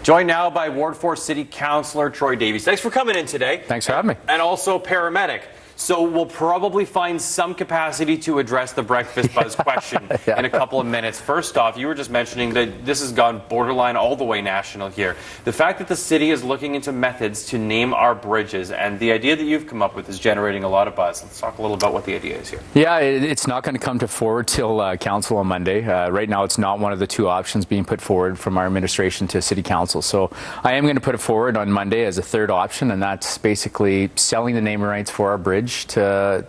Joined now by Ward 4 City Councillor Troy Davies. Thanks for coming in today. Thanks for having me. And also paramedic. So we'll probably find some capacity to address the breakfast buzz question in a couple of minutes. First off, you were just mentioning that this has gone borderline all the way national here. The fact that the city is looking into methods to name our bridges, and the idea that you've come up with is generating a lot of buzz. Let's talk a little about what the idea is here. Yeah, it's not going to come to forward till council on Monday. Right now, it's not one of the two options being put forward from our administration to city council. So I am going to put it forward on Monday as a third option, and that's basically selling the naming rights for our bridge to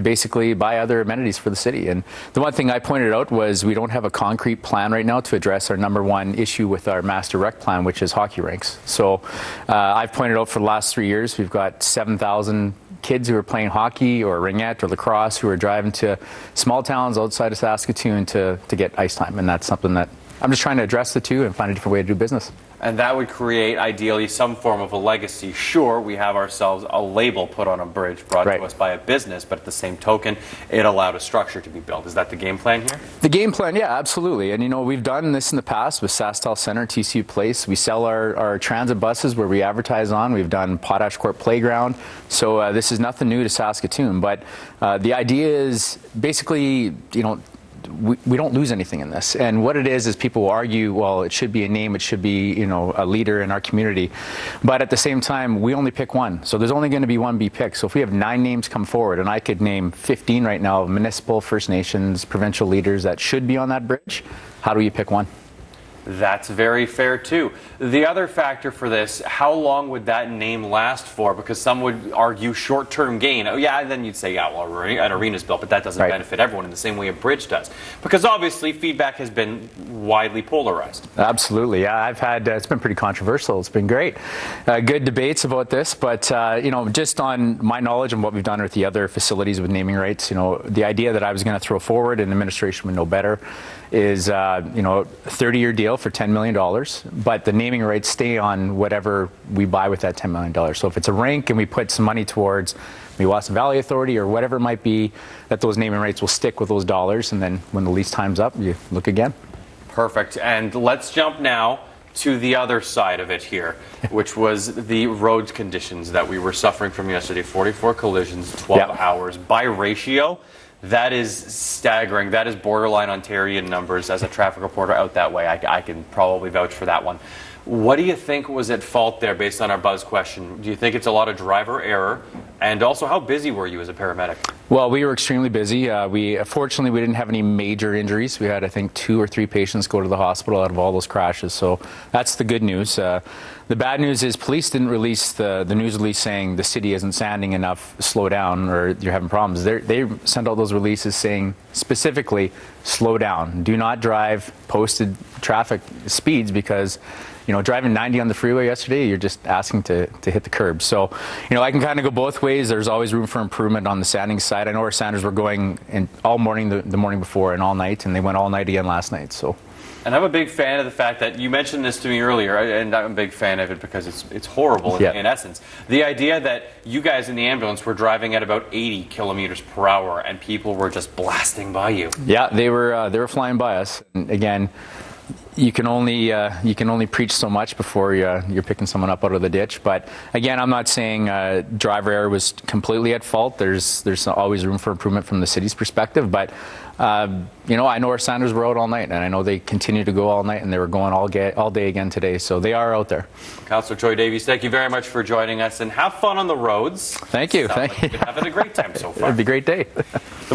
basically buy other amenities for the city. And the one thing I pointed out was we don't have a concrete plan right now to address our number one issue with our master rec plan, which is hockey rinks. So I've pointed out for the last 3 years we've got 7,000 kids who are playing hockey or ringette or lacrosse who are driving to small towns outside of Saskatoon to get ice time, and that's something that I'm just trying to address the two and find a different way to do business. And that would create, ideally, some form of a legacy. Sure, we have ourselves a label put on a bridge brought to us by a business, but at the same token, it allowed a structure to be built. Is that the game plan here? The game plan, yeah, absolutely. And, you know, we've done this in the past with SaskTel Centre, TCU Place. We sell our transit buses where we advertise on. We've done Potash Court Playground. So this is nothing new to Saskatoon. But the idea is basically, you know, we don't lose anything in this. And what it is people will argue, well, it should be a name, it should be, you know, a leader in our community. But at the same time, we only pick one. So there's only going to be one be picked. So if we have 9 names come forward, and I could name 15 right now of municipal, First Nations, provincial leaders that should be on that bridge, how do you pick one? That's very fair, too. The other factor for this, how long would that name last for? Because some would argue short-term gain. Oh, yeah, and then you'd say, yeah, well, an arena's built, but that doesn't benefit everyone in the same way a bridge does. Because obviously, feedback has been widely polarized. Absolutely, yeah. I've had, it's been pretty controversial. It's been great. Good debates about this, but, you know, just on my knowledge and what we've done with the other facilities with naming rights, you know, the idea that I was going to throw forward, and administration would know better, is, you know, a 30-year deal for $10 million, but the naming rights stay on whatever we buy with that $10 million. So if it's a rink and we put some money towards the Wasson Valley Authority or whatever it might be, that those naming rights will stick with those dollars, and then when the lease time's up, you look again. Perfect. And let's jump now to the other side of it here, which was the road conditions that we were suffering from yesterday. 44 collisions, 12 hours. By ratio, that is staggering. That is borderline Ontarian numbers. As a traffic reporter out that way, I can probably vouch for that one. What do you think was at fault there based on our buzz question? Do you think it's a lot of driver error? And also, how busy were you as a paramedic? Well, we were extremely busy. Fortunately, we didn't have any major injuries. We had, I think, 2 or 3 patients go to the hospital out of all those crashes. So that's the good news. The bad news is police didn't release the news release saying the city isn't sanding enough, slow down, or you're having problems. They sent all those releases saying specifically, slow down. Do not drive posted traffic speeds, because, you know, driving 90 on the freeway yesterday, you're just asking to hit the curb. So, you know, I can kind of go both ways. There's always room for improvement on the sanding side. I know our sanders were going in all morning, the morning before, and all night, and they went all night again last night. So. And I'm a big fan of the fact that you mentioned this to me earlier, and I'm a big fan of it because it's horrible in essence. The idea that you guys in the ambulance were driving at about 80 kilometers per hour and people were just blasting by you. Yeah, they were flying by us. And again, you can only preach so much before you're picking someone up out of the ditch. But again, I'm not saying driver error was completely at fault. There's always room for improvement from the city's perspective. But you know, I know our Sanders were out all night, and I know they continue to go all night, and they were going all day again today. So they are out there. Councillor Troy Davies, thank you very much for joining us, and have fun on the roads. Thank you. Thank you. You've been having a great time so far. It'd be a great day.